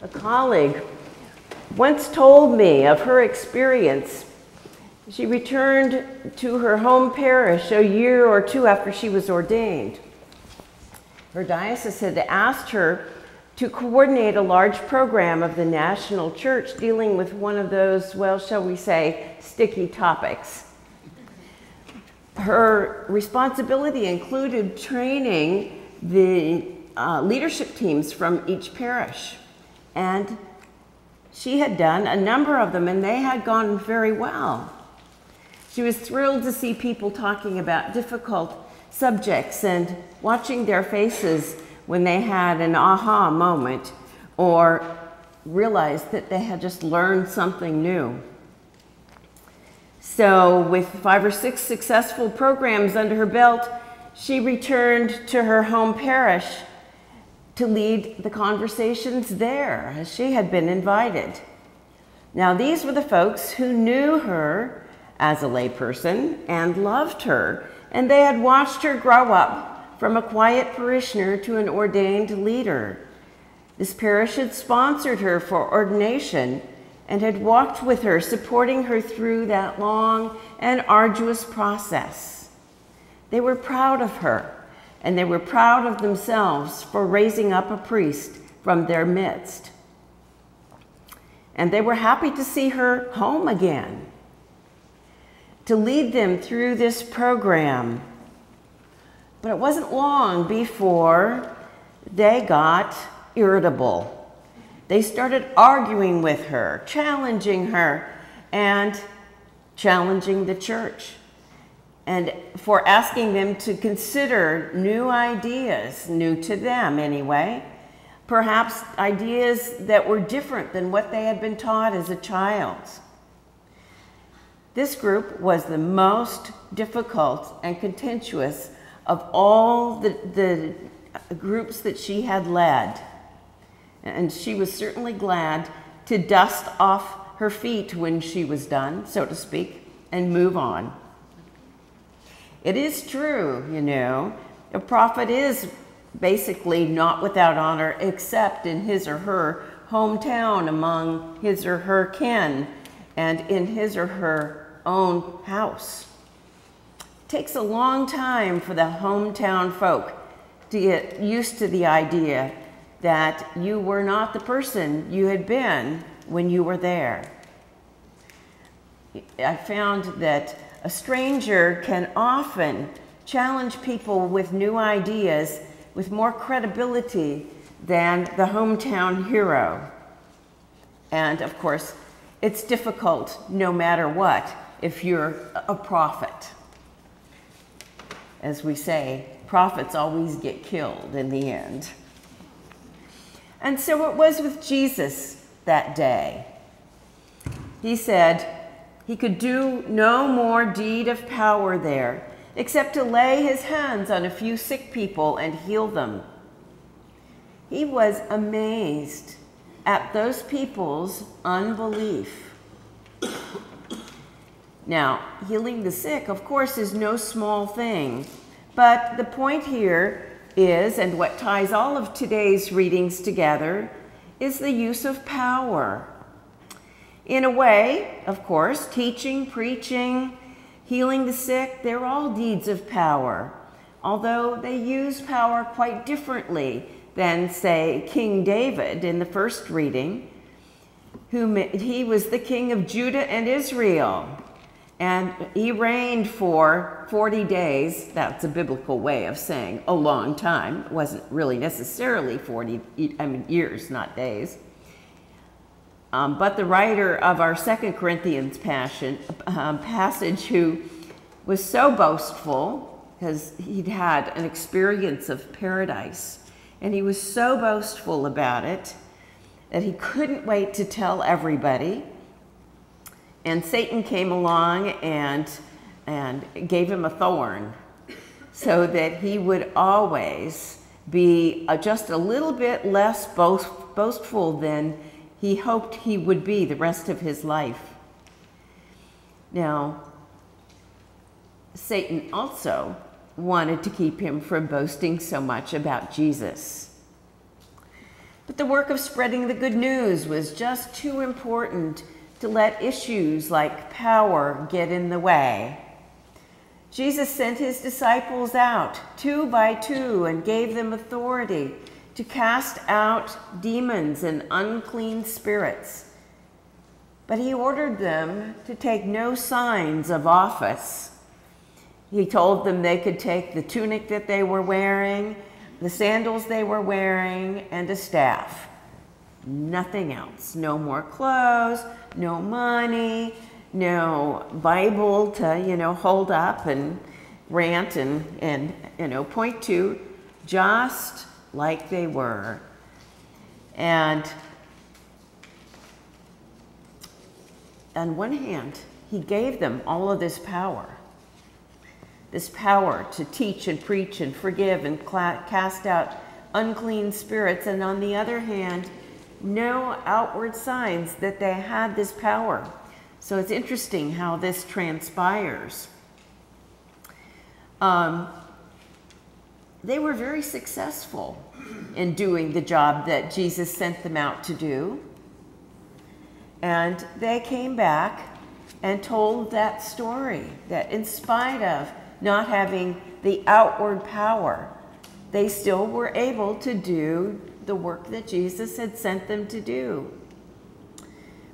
A colleague once told me of her experience. She returned to her home parish a year or two after she was ordained. Her diocese had asked her to coordinate a large program of the national church dealing with one of those, well, shall we say, sticky topics. Her responsibility included training the leadership teams from each parish. And she had done a number of them, and they had gone very well. She was thrilled to see people talking about difficult subjects and watching their faces when they had an aha moment or realized that they had just learned something new. So with 5 or 6 successful programs under her belt, she returned to her home parish to lead the conversations there, as she had been invited. Now, these were the folks who knew her as a layperson and loved her, and they had watched her grow up from a quiet parishioner to an ordained leader. This parish had sponsored her for ordination and had walked with her, supporting her through that long and arduous process. They were proud of her, and they were proud of themselves for raising up a priest from their midst. And they were happy to see her home again, to lead them through this program. But it wasn't long before they got irritable. They started arguing with her, challenging her, and challenging the church, and for asking them to consider new ideas, new to them anyway, perhaps ideas that were different than what they had been taught as a child. This group was the most difficult and contentious of all the groups that she had led. And she was certainly glad to dust off her feet when she was done, so to speak, and move on. It is true, you know, a prophet is basically not without honor except in his or her hometown, among his or her kin, and in his or her own house. It takes a long time for the hometown folk to get used to the idea that you were not the person you had been when you were there. I found that a stranger can often challenge people with new ideas with more credibility than the hometown hero. And of course, it's difficult no matter what if you're a prophet. As we say, prophets always get killed in the end. And so it was with Jesus that day. He said he could do no more deed of power there except to lay his hands on a few sick people and heal them. He was amazed at those people's unbelief. Now, healing the sick, of course, is no small thing, but the point here is, and what ties all of today's readings together, is the use of power. In a way, of course, teaching, preaching, healing the sick, they're all deeds of power, although they use power quite differently than, say, King David in the first reading. He was the king of Judah and Israel, and he reigned for 40 days. That's a biblical way of saying a long time. It wasn't really necessarily 40 years, not days. But the writer of our 2 Corinthians passage, who was so boastful, because he'd had an experience of paradise, and he was so boastful about it that he couldn't wait to tell everybody. And Satan came along and gave him a thorn so that he would always be just a little bit less boastful than he hoped he would be the rest of his life. Now, Satan also wanted to keep him from boasting so much about Jesus. But the work of spreading the good news was just too important to let issues like power get in the way. Jesus sent his disciples out 2 by 2 and gave them authority to cast out demons and unclean spirits. But he ordered them to take no signs of office. He told them they could take the tunic that they were wearing, the sandals they were wearing, and a staff. Nothing else. No more clothes, no money, no Bible to, hold up and rant and point to, just like they were. And on one hand, he gave them all of this power to teach and preach and forgive and cast out unclean spirits. And on the other hand, no outward signs that they had this power. So it's interesting how this transpires. They were very successful in doing the job that Jesus sent them out to do. And they came back and told that story, that in spite of not having the outward power, they still were able to do the work that Jesus had sent them to do.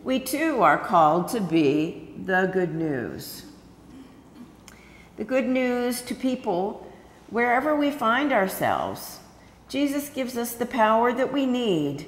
We too are called to be the good news. The good news to people wherever we find ourselves. Jesus gives us the power that we need,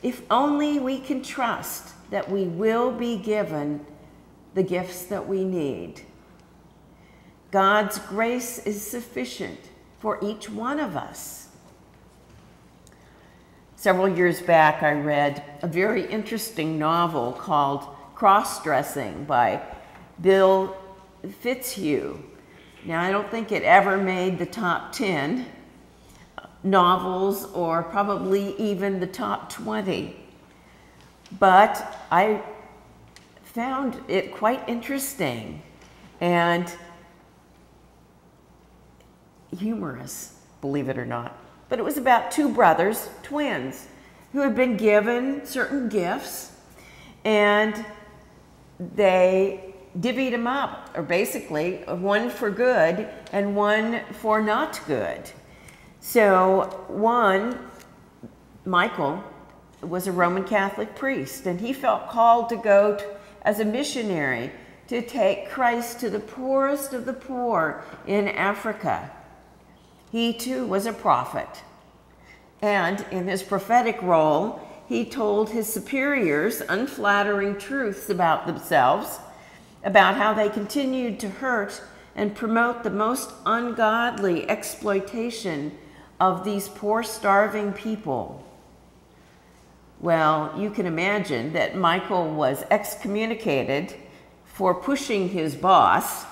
if only we can trust that we will be given the gifts that we need. God's grace is sufficient for each one of us. Several years back, I read a very interesting novel called Cross-Dressing by Bill Fitzhugh. Now, I don't think it ever made the top 10 novels or probably even the top 20, but I found it quite interesting and humorous, believe it or not. But it was about 2 brothers, twins, who had been given certain gifts, and they divvied them up, or basically one for good and one for not good. So one, Michael, was a Roman Catholic priest, and he felt called to go as a missionary to take Christ to the poorest of the poor in Africa. He too was a prophet, and in his prophetic role, he told his superiors unflattering truths about themselves, about how they continued to hurt and promote the most ungodly exploitation of these poor, starving people. Well, you can imagine that Michael was excommunicated for pushing his boss,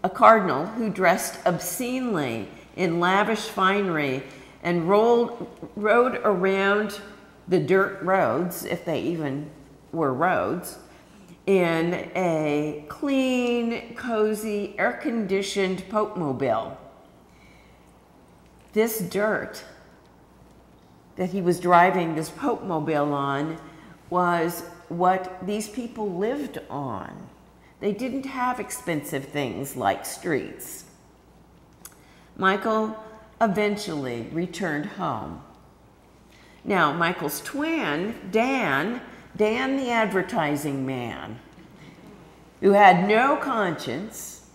a cardinal who dressed obscenely in lavish finery and rode around the dirt roads, if they even were roads, in a clean, cozy, air-conditioned Pope-mobile. This dirt that he was driving this Pope-mobile on was what these people lived on. They didn't have expensive things like streets. Michael eventually returned home. Now, Michael's twin, Dan the advertising man, who had no conscience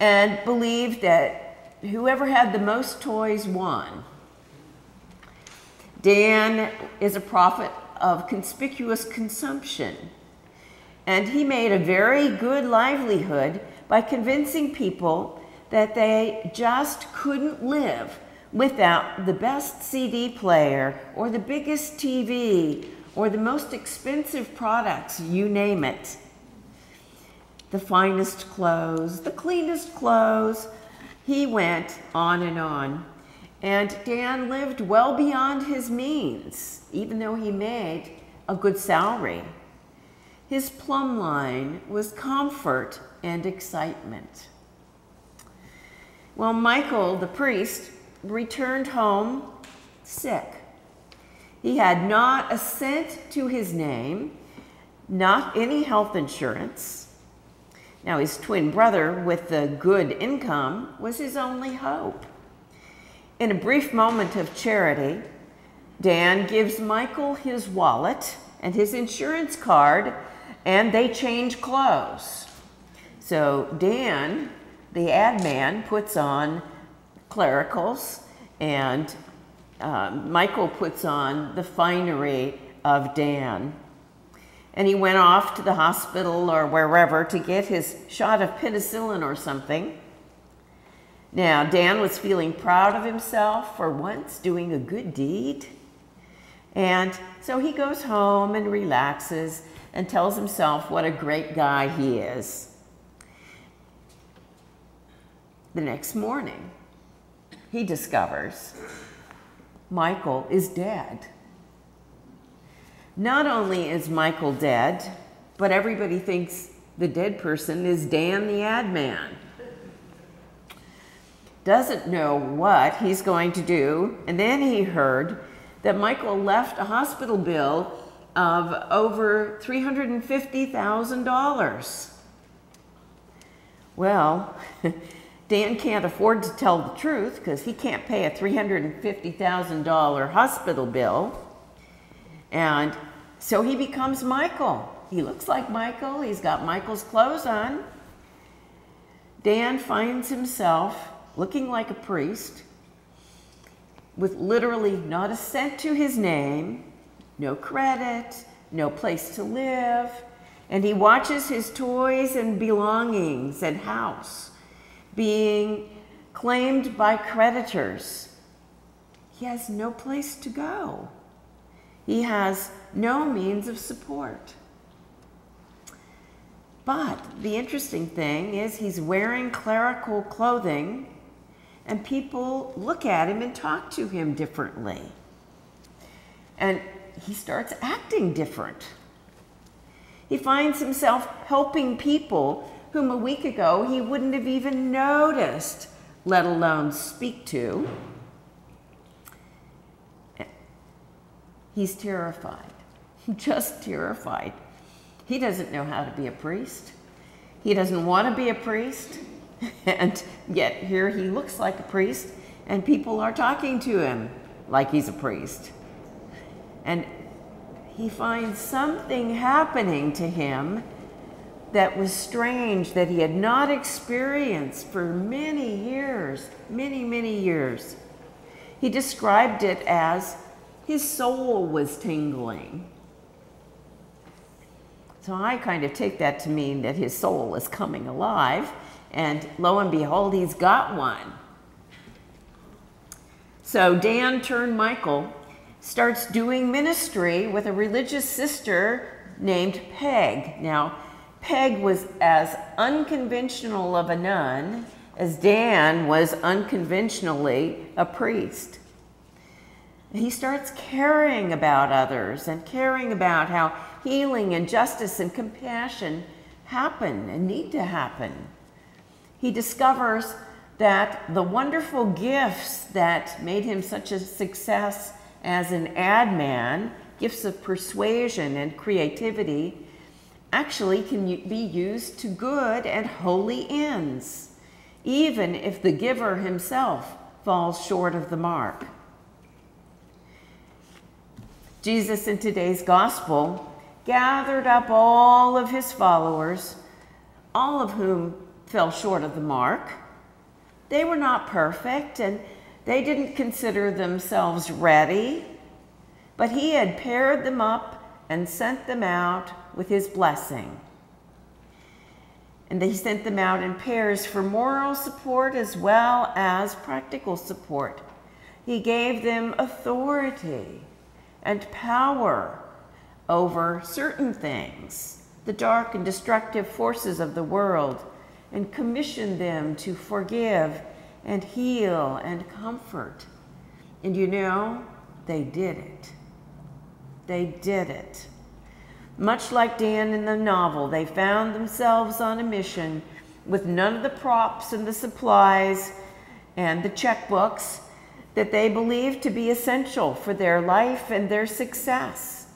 and believed that whoever had the most toys won. Dan is a prophet of conspicuous consumption, and he made a very good livelihood by convincing people that they just couldn't live without the best CD player or the biggest TV or the most expensive products, you name it. The finest clothes, the cleanest clothes. He went on and on. And Dan lived well beyond his means, even though he made a good salary. His plumb line was comfort and excitement. Well, Michael, the priest, returned home sick. He had not a cent to his name, not any health insurance. Now, his twin brother with the good income was his only hope. In a brief moment of charity, Dan gives Michael his wallet and his insurance card, and they change clothes. So Dan, the ad man, puts on clericals, and Michael puts on the finery of Dan. And he went off to the hospital or wherever to get his shot of penicillin or something. Now, Dan was feeling proud of himself for once doing a good deed. And so he goes home and relaxes and tells himself what a great guy he is. The next morning, he discovers Michael is dead. Not only is Michael dead, but everybody thinks the dead person is Dan the ad man. Doesn't know what he's going to do, and then he heard that Michael left a hospital bill of over $350,000. Well, Dan can't afford to tell the truth because he can't pay a $350,000 hospital bill. And so he becomes Michael. He looks like Michael. He's got Michael's clothes on. Dan finds himself looking like a priest with literally not a cent to his name, no credit, no place to live, and he watches his toys and belongings and house being claimed by creditors. He has no place to go. He has no means of support. But the interesting thing is he's wearing clerical clothing, and people look at him and talk to him differently. And he starts acting different. He finds himself helping people whom a week ago he wouldn't have even noticed, let alone speak to. He's terrified, just terrified. He doesn't know how to be a priest. He doesn't want to be a priest. And yet here he looks like a priest, and people are talking to him like he's a priest. And he finds something happening to him that was strange, that he had not experienced for many years, many years. He described it as his soul was tingling. So I kind of take that to mean that his soul is coming alive, and lo and behold, he's got one. So Dan turned Michael starts doing ministry with a religious sister named Peg. Now, Peg was as unconventional of a nun as Dan was unconventionally a priest. He starts caring about others and caring about how healing and justice and compassion happen and need to happen. He discovers that the wonderful gifts that made him such a success as an ad man, gifts of persuasion and creativity, actually can be used to good and holy ends, even if the giver himself falls short of the mark. Jesus in today's gospel gathered up all of his followers, all of whom fell short of the mark. They were not perfect, and they didn't consider themselves ready, but he had paired them up and sent them out with his blessing. And he sent them out in pairs for moral support as well as practical support. He gave them authority and power over certain things, the dark and destructive forces of the world, and commissioned them to forgive and heal and comfort. And you know, they did it. They did it. Much like Dan in the novel, they found themselves on a mission with none of the props and the supplies and the checkbooks that they believed to be essential for their life and their success.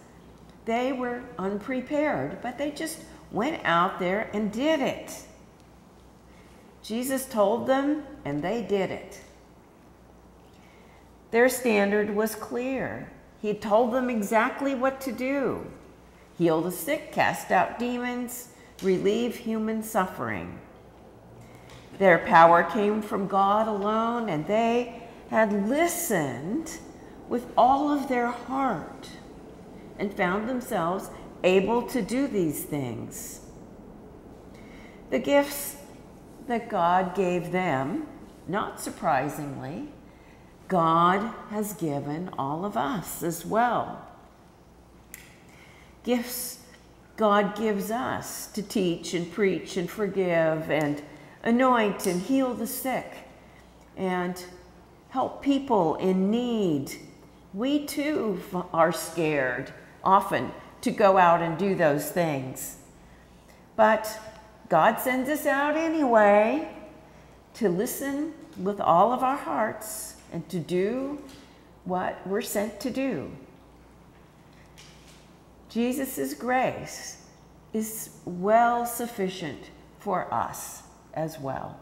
They were unprepared, but they just went out there and did it. Jesus told them, and they did it. Their standard was clear. He told them exactly what to do: heal the sick, cast out demons, relieve human suffering. Their power came from God alone, and they had listened with all of their heart and found themselves able to do these things. The gifts that God gave them, not surprisingly, God has given all of us as well. Gifts God gives us to teach and preach and forgive and anoint and heal the sick and help people in need. We too are scared often to go out and do those things. But God sends us out anyway to listen with all of our hearts and to do what we're sent to do. Jesus' grace is well sufficient for us as well.